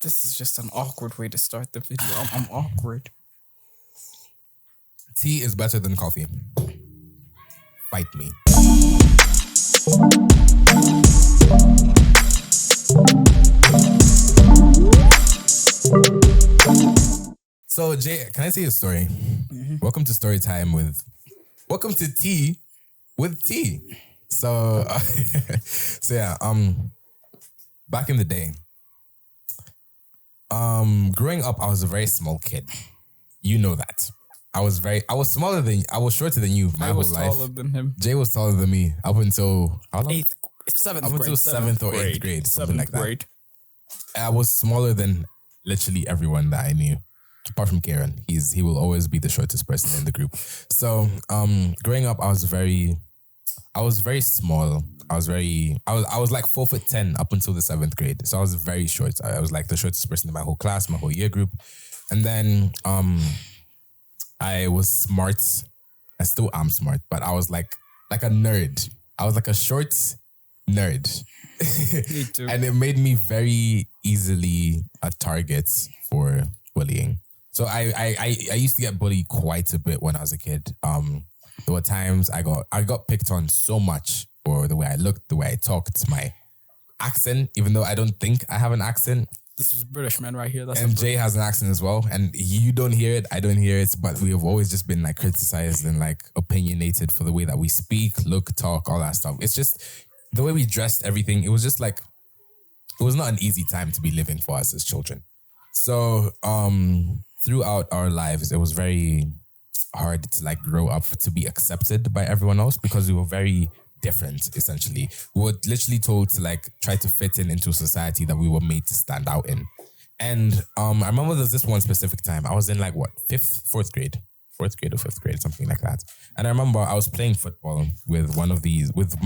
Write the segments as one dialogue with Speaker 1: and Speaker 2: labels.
Speaker 1: This is just an awkward way to start the video. I'm awkward.
Speaker 2: Tea is better than coffee. Fight me. So, Jay, can I say a story? Mm-hmm. Welcome to story time welcome to tea with tea. So, back in the day, growing up, I was a very small kid. You know that. I was shorter than you my whole life. I was taller
Speaker 1: than him.
Speaker 2: Jay was taller than me up until how long?
Speaker 1: Seventh
Speaker 2: or eighth grade, something like that.
Speaker 1: Grade.
Speaker 2: I was smaller than literally everyone that I knew, apart from Kieran. He will always be the shortest person in the group. So, growing up, I was very small. I was like 4'10" up until the 7th grade. So I was very short. I was like the shortest person in my whole class, my whole year group. And then I was smart. I still am smart, but I was like a nerd. I was like a short nerd.
Speaker 1: Me too.
Speaker 2: And it made me very easily a target for bullying. So I used to get bullied quite a bit when I was a kid. There were times I got picked on so much for the way I looked, the way I talked, my accent, even though I don't think I have an accent.
Speaker 1: This is a British man right here.
Speaker 2: And Jay has an accent as well. And you don't hear it, I don't hear it. But we have always just been like criticized and like opinionated for the way that we speak, look, talk, all that stuff. It's just the way we dressed, everything. It was just like, it was not an easy time to be living for us as children. So throughout our lives, it was very hard to like grow up to be accepted by everyone else because we were very different, essentially. We were literally told to like try to fit into a society that we were made to stand out in. And I remember there's this one specific time. I was in like fourth grade or fifth grade, something like that. And I remember I was playing football with one of these, with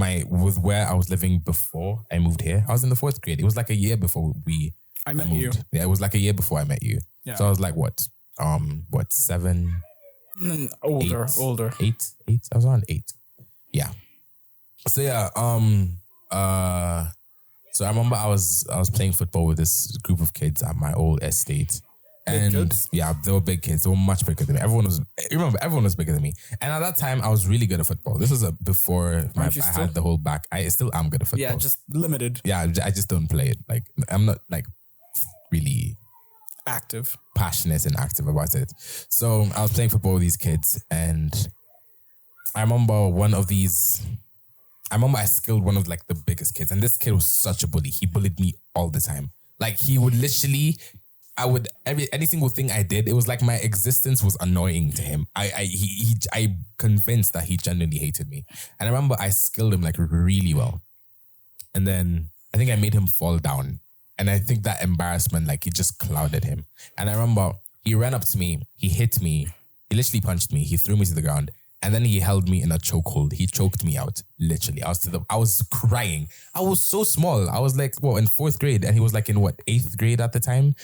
Speaker 2: where I was living before I moved here. I was in the 4th grade. It was like a year before
Speaker 1: I met you.
Speaker 2: Yeah, it was like a year before I met you. Yeah. So I was like, what, 7?
Speaker 1: Older.
Speaker 2: 8. I was around 8. Yeah. So yeah, so I remember I was playing football with this group of kids at my old estate. And yeah, they were big kids. They were much bigger than me. Everyone was bigger than me. And at that time, I was really good at football. This was before I had the whole back. I still am good at football.
Speaker 1: Yeah, just limited.
Speaker 2: Yeah, I just don't play it. Like, I'm not like really
Speaker 1: active,
Speaker 2: passionate and active about it. So I was playing football with these kids, and I remember I skilled one of like the biggest kids, and this kid was such a bully. He bullied me all the time. Like, he would literally, any single thing I did, it was like my existence was annoying to him. I convinced that he genuinely hated me. And I remember I skilled him like really well. And then I think I made him fall down. And I think that embarrassment, like, it just clouded him. And I remember he ran up to me, he hit me, he literally punched me, he threw me to the ground. And then he held me in a chokehold. He choked me out, literally. I was crying. I was so small. I was like, in 4th grade, and he was like in 8th grade at the time.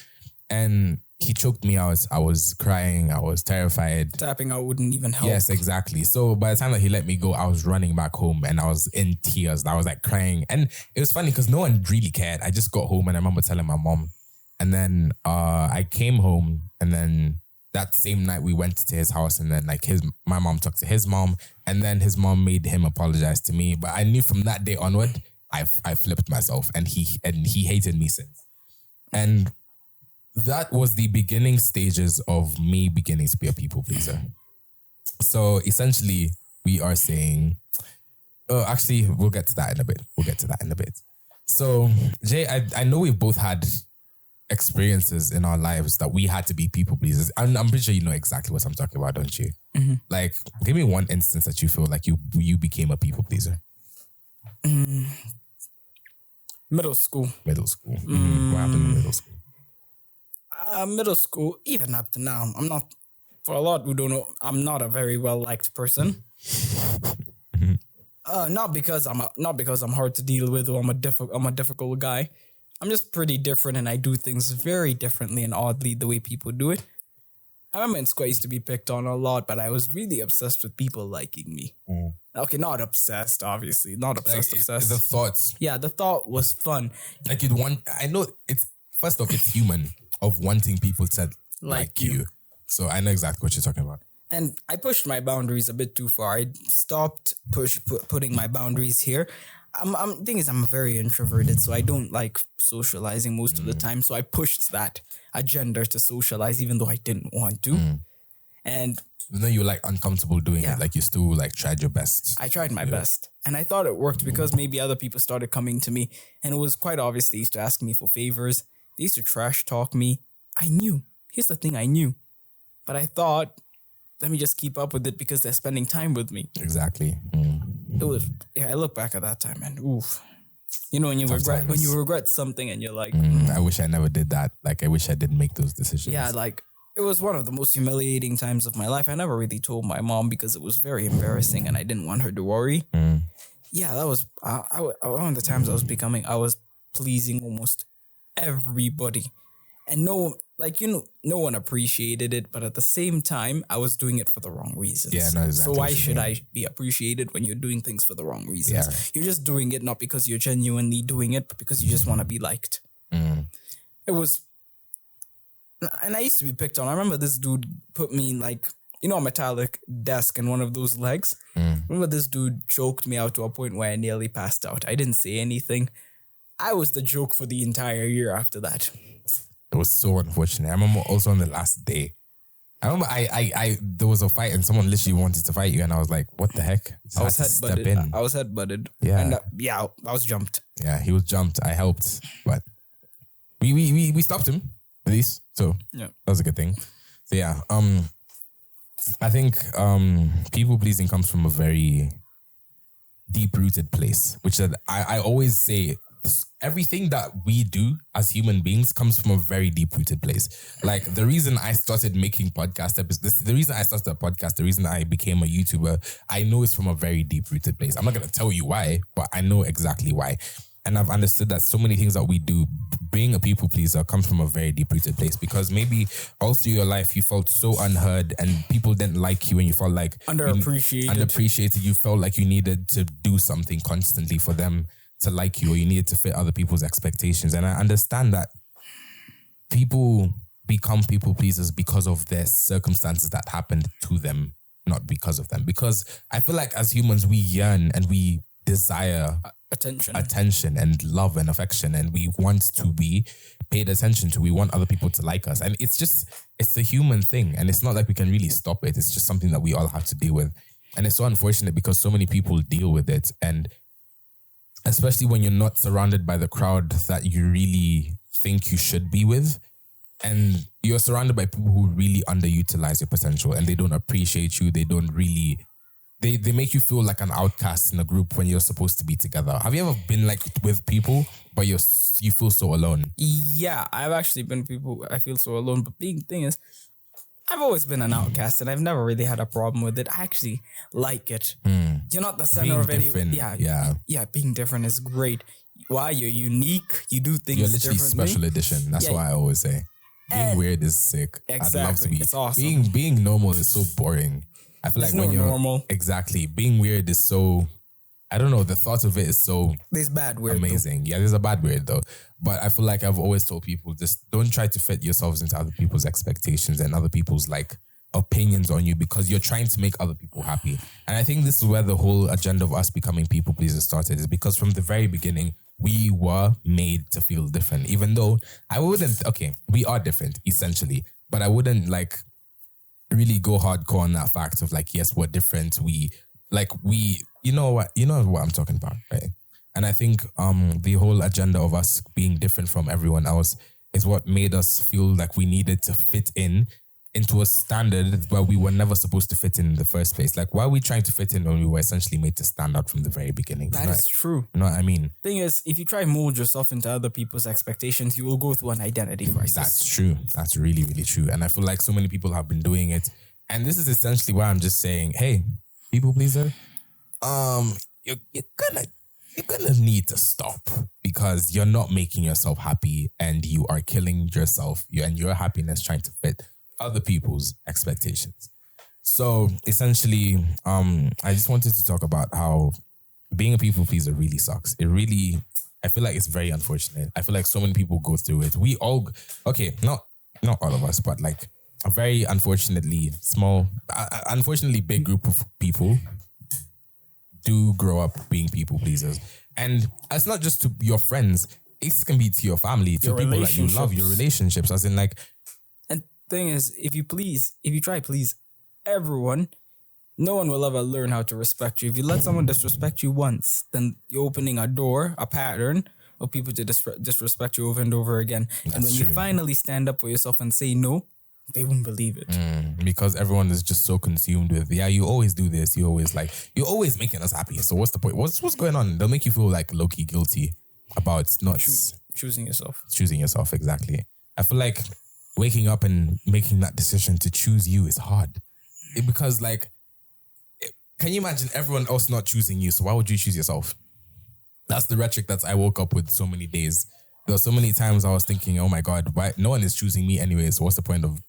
Speaker 2: And he choked me out. I was crying. I was terrified.
Speaker 1: Tapping out wouldn't even help.
Speaker 2: Yes, exactly. So by the time that he let me go, I was running back home and I was in tears. I was like crying. And it was funny because no one really cared. I just got home and I remember telling my mom. And then I came home, and then that same night we went to his house, and then like my mom talked to his mom, and then his mom made him apologize to me. But I knew from that day onward, I flipped myself, and he hated me since. And that was the beginning stages of me beginning to be a people pleaser. So essentially, we are saying, actually, we'll get to that in a bit. So Jay, I know we've both had experiences in our lives that we had to be people pleasers. I'm pretty sure you know exactly what I'm talking about, don't you? Mm-hmm. Like, give me one instance that you feel like you became a people pleaser.
Speaker 1: Middle school.
Speaker 2: Mm-hmm. What happened in middle school?
Speaker 1: Middle school, even up to now, I'm not, for a lot who don't know, I'm not a very well-liked person. Not because I'm hard to deal with, or I'm a difficult guy. I'm just pretty different, and I do things very differently and oddly the way people do it. I remember in school I used to be picked on a lot, but I was really obsessed with people liking me. Mm. Okay, not obsessed, obviously. Not obsessed,
Speaker 2: like, obsessed. The thoughts.
Speaker 1: Yeah, the thought was fun.
Speaker 2: Like, you'd want, I know it's, first off, it's human of wanting people to like you. So I know exactly what you're talking about.
Speaker 1: And I pushed my boundaries a bit too far. I stopped putting my boundaries here. Thing is, I'm very introverted, so I don't like socializing most of the time. So I pushed that agenda to socialize, even though I didn't want to. And
Speaker 2: then you were like uncomfortable doing it. Like you still like tried your best.
Speaker 1: I tried my best. And I thought it worked because maybe other people started coming to me. And it was quite obvious they used to ask me for favors. They used to trash talk me. I knew. Here's the thing, I knew. But I thought, let me just keep up with it because they're spending time with me.
Speaker 2: Exactly.
Speaker 1: It was, I look back at that time and oof. You know, when you regret something and you're like,
Speaker 2: I wish I never did that. Like, I wish I didn't make those decisions.
Speaker 1: Yeah, like, it was one of the most humiliating times of my life. I never really told my mom because it was very embarrassing and I didn't want her to worry. Yeah, that was one of the times I was pleasing almost everybody. And no one appreciated it, but at the same time, I was doing it for the wrong reasons.
Speaker 2: Yeah, no, exactly.
Speaker 1: So why should I be appreciated when you're doing things for the wrong reasons?
Speaker 2: Yeah, right.
Speaker 1: You're just doing it not because you're genuinely doing it, but because you just want to be liked. It was, and I used to be picked on. I remember this dude put me in like, a metallic desk in one of those legs. Remember this dude choked me out to a point where I nearly passed out. I didn't say anything. I was the joke for the entire year after that.
Speaker 2: It was so unfortunate. I remember also on the last day. I remember I there was a fight and someone literally wanted to fight you and I was like, what the heck?
Speaker 1: I was headbutted.
Speaker 2: Yeah.
Speaker 1: And I was jumped.
Speaker 2: Yeah, he was jumped. I helped. But we stopped him, at least. So that was a good thing. So yeah. I think people pleasing comes from a very deep rooted place, which I always say everything that we do as human beings comes from a very deep rooted place. Like the reason I started making podcast episodes, the reason I started a podcast, the reason I became a YouTuber, I know it's from a very deep rooted place. I'm not going to tell you why, but I know exactly why. And I've understood that so many things that we do, being a people pleaser comes from a very deep rooted place because maybe all through your life you felt so unheard and people didn't like you and you felt like underappreciated. You felt like you needed to do something constantly for them to like you or you needed to fit other people's expectations. And I understand that people become people pleasers because of their circumstances that happened to them, not because of them. Because I feel like as humans, we yearn and we desire attention and love and affection, and we want to be paid attention to. We want other people to like us, and it's a human thing, and it's not like we can really stop it. It's just something that we all have to deal with, and it's so unfortunate because so many people deal with it, and especially when you're not surrounded by the crowd that you really think you should be with, and you're surrounded by people who really underutilize your potential, and they don't appreciate you. They don't really. They make you feel like an outcast in a group when you're supposed to be together. Have you ever been like with people, but you feel so alone? Yeah,
Speaker 1: I've actually been people. I feel so alone. But the thing is, I've always been an outcast, and I've never really had a problem with it. I actually like it. You're not the center of any. Yeah. Being different is great. Why? You're unique. You do things.
Speaker 2: You're literally special edition. That's why I always say being weird is sick.
Speaker 1: Exactly.
Speaker 2: I'd love to be.
Speaker 1: It's awesome.
Speaker 2: Being normal is so boring. I feel like when you're normal, exactly, being weird is so, I don't know, the thought of it is so
Speaker 1: there's bad weird
Speaker 2: amazing. Though. Yeah, there's a bad weird though. But I feel like I've always told people, just don't try to fit yourselves into other people's expectations and other people's like opinions on you because you're trying to make other people happy. And I think this is where the whole agenda of us becoming people pleasers started, is because from the very beginning, we were made to feel different. Even though we are different essentially, but I wouldn't like really go hardcore on that fact of like, yes, we're different. You know what I'm talking about, right? And I think the whole agenda of us being different from everyone else is what made us feel like we needed to fit into a standard where we were never supposed to fit in the first place. Like, why are we trying to fit in when we were essentially made to stand out from the very beginning?
Speaker 1: That is true.
Speaker 2: You know what I mean?
Speaker 1: Thing is, if you try to mold yourself into other people's expectations, you will go through an identity crisis.
Speaker 2: That's true. That's really, really true. And I feel like so many people have been doing it. And this is essentially why I'm just saying, hey, people pleaser, you're gonna need to stop because you're not making yourself happy and you are killing yourself and your happiness trying to fit other people's expectations. So essentially, I just wanted to talk about how being a people pleaser really sucks. I I feel like it's very unfortunate. I feel like so many people go through it. We all, okay, not all of us, but like a very unfortunately unfortunately big group of people do grow up being people pleasers. And it's not just to your friends, it can be to your family, to
Speaker 1: Your
Speaker 2: people that you love, your relationships, as in like.
Speaker 1: And thing is, if you try to please everyone, no one will ever learn how to respect you. If you let someone disrespect you once, then you're opening a door, a pattern of people to disrespect you over and over again. And when you finally stand up for yourself and say no, they won't believe it.
Speaker 2: Because everyone is just so consumed with, you always do this. You're always making us happy. So what's the point? What's going on? They'll make you feel like low-key guilty about not
Speaker 1: choosing yourself.
Speaker 2: Choosing yourself, exactly. I feel like waking up and making that decision to choose you is hard. Because like, can you imagine everyone else not choosing you? So why would you choose yourself? That's the rhetoric that I woke up with so many days. There were so many times I was thinking, oh my God, why no one is choosing me anyway? So what's the point of,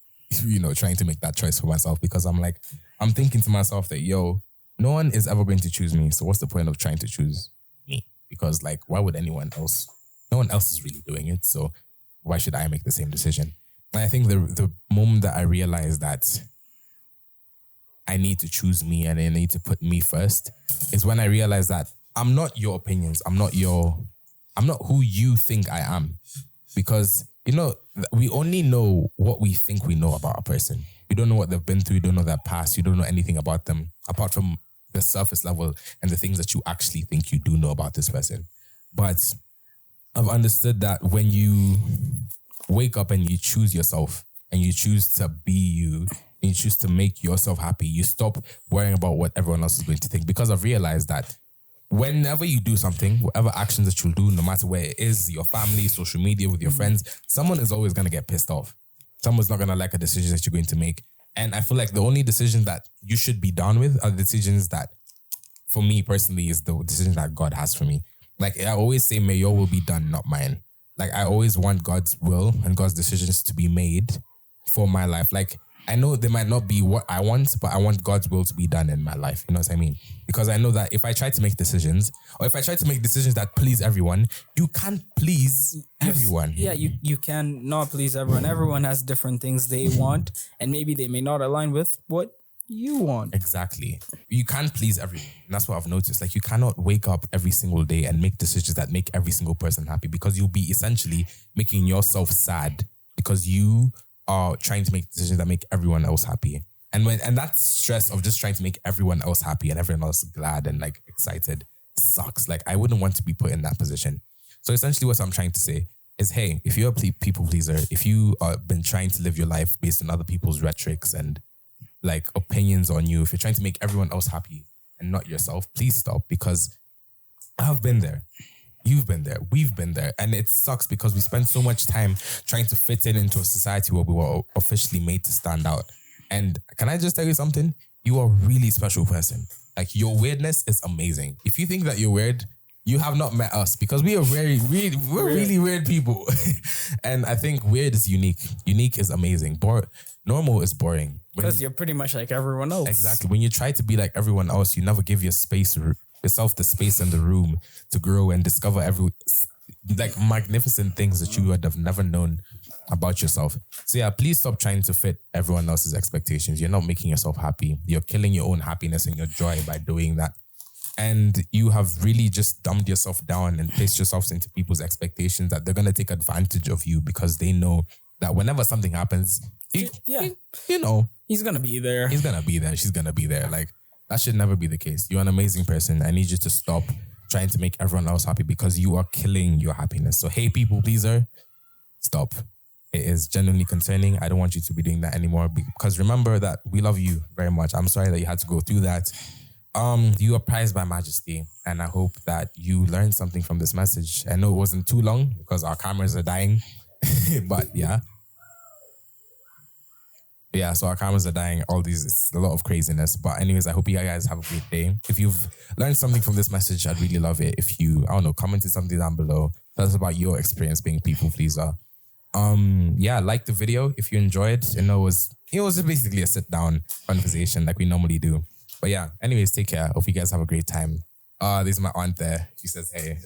Speaker 2: trying to make that choice for myself? Because I'm thinking to myself that, no one is ever going to choose me. So what's the point of trying to choose me? Because like, why would anyone else? No one else is really doing it. So why should I make the same decision? And I think the moment that I realized that I need to choose me and I need to put me first is when I realized that I'm not your opinions. I'm not who you think I am. Because, we only know what we think we know about a person. We don't know what they've been through. You don't know their past. You don't know anything about them apart from the surface level and the things that you actually think you do know about this person. But I've understood that when you wake up and you choose yourself and you choose to be you and you choose to make yourself happy, you stop worrying about what everyone else is going to think. Because I've realized that whenever you do something, whatever actions that you'll do, no matter where it is, your family, social media, with your friends, someone is always going to get pissed off. Someone's not going to like a decision that you're going to make. And I feel like the only decision that you should be down with are the decisions that, for me personally, is the decision that God has for me. Like I always say, may your will be done, not mine. Like I always want God's will and God's decisions to be made for my life. Like I know they might not be what I want, but I want God's will to be done in my life. You know what I mean? Because I know that if I try to make decisions, or if I try to make decisions that please everyone, you can't please everyone.
Speaker 1: Yeah, you can not please everyone. Everyone has different things they want, and maybe they may not align with what you want.
Speaker 2: Exactly. You can't please everyone. And that's what I've noticed. Like you cannot wake up every single day and make decisions that make every single person happy, because you'll be essentially making yourself sad because you are trying to make decisions that make everyone else happy. And that stress of just trying to make everyone else happy and everyone else glad and like excited sucks. Like I wouldn't want to be put in that position. So essentially what I'm trying to say is, hey, if you're a people pleaser, if you have been trying to live your life based on other people's rhetorics and like opinions on you, if you're trying to make everyone else happy and not yourself, please stop, because I've been there. You've been there. We've been there. And it sucks because we spend so much time trying to fit into a society where we were officially made to stand out. And can I just tell you something? You are a really special person. Like your weirdness is amazing. If you think that you're weird, you have not met us, because we are really weird people. And I think weird is unique. Unique is amazing. Normal is boring.
Speaker 1: Because you're pretty much like everyone else.
Speaker 2: Exactly. When you try to be like everyone else, you never give yourself the space and the room to grow and discover like magnificent things that you would have never known about yourself. So yeah, please stop trying to fit everyone else's expectations. You're not making yourself happy. You're killing your own happiness and your joy by doing that. And you have really just dumbed yourself down and placed yourselves into people's expectations that they're going to take advantage of you, because they know that whenever something happens, he's going to be there. He's going to be there. She's going to be there. Like, that should never be the case. You're an amazing person. I need you to stop trying to make everyone else happy, because you are killing your happiness. So, hey, people pleaser, stop. It is genuinely concerning. I don't want you to be doing that anymore, because remember that we love you very much. I'm sorry that you had to go through that. You are prized by majesty, and I hope that you learned something from this message. I know it wasn't too long because our cameras are dying, but yeah. Yeah, so our cameras are dying, all these, it's a lot of craziness. But anyways, I hope you guys have a great day. If you've learned something from this message, I'd really love it if you, commented something down below. Tell us about your experience being people pleaser. Like the video if you enjoyed. And it was basically a sit down conversation like we normally do. But yeah, anyways, take care. Hope you guys have a great time. There's my aunt there. She says, hey.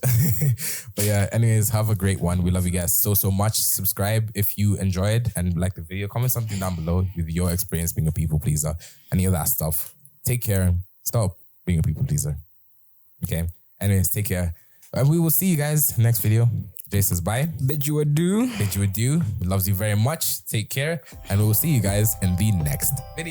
Speaker 2: But yeah, anyways, have a great one. We love you guys so much. Subscribe if you enjoyed and like the video. Comment something down below with your experience being a people pleaser. Any of that stuff. Take care. Stop being a people pleaser. Okay. Anyways, take care. And we will see you guys next video. Jay says bye.
Speaker 1: Bid you adieu.
Speaker 2: Bid you adieu. Loves you very much. Take care. And we will see you guys in the next video.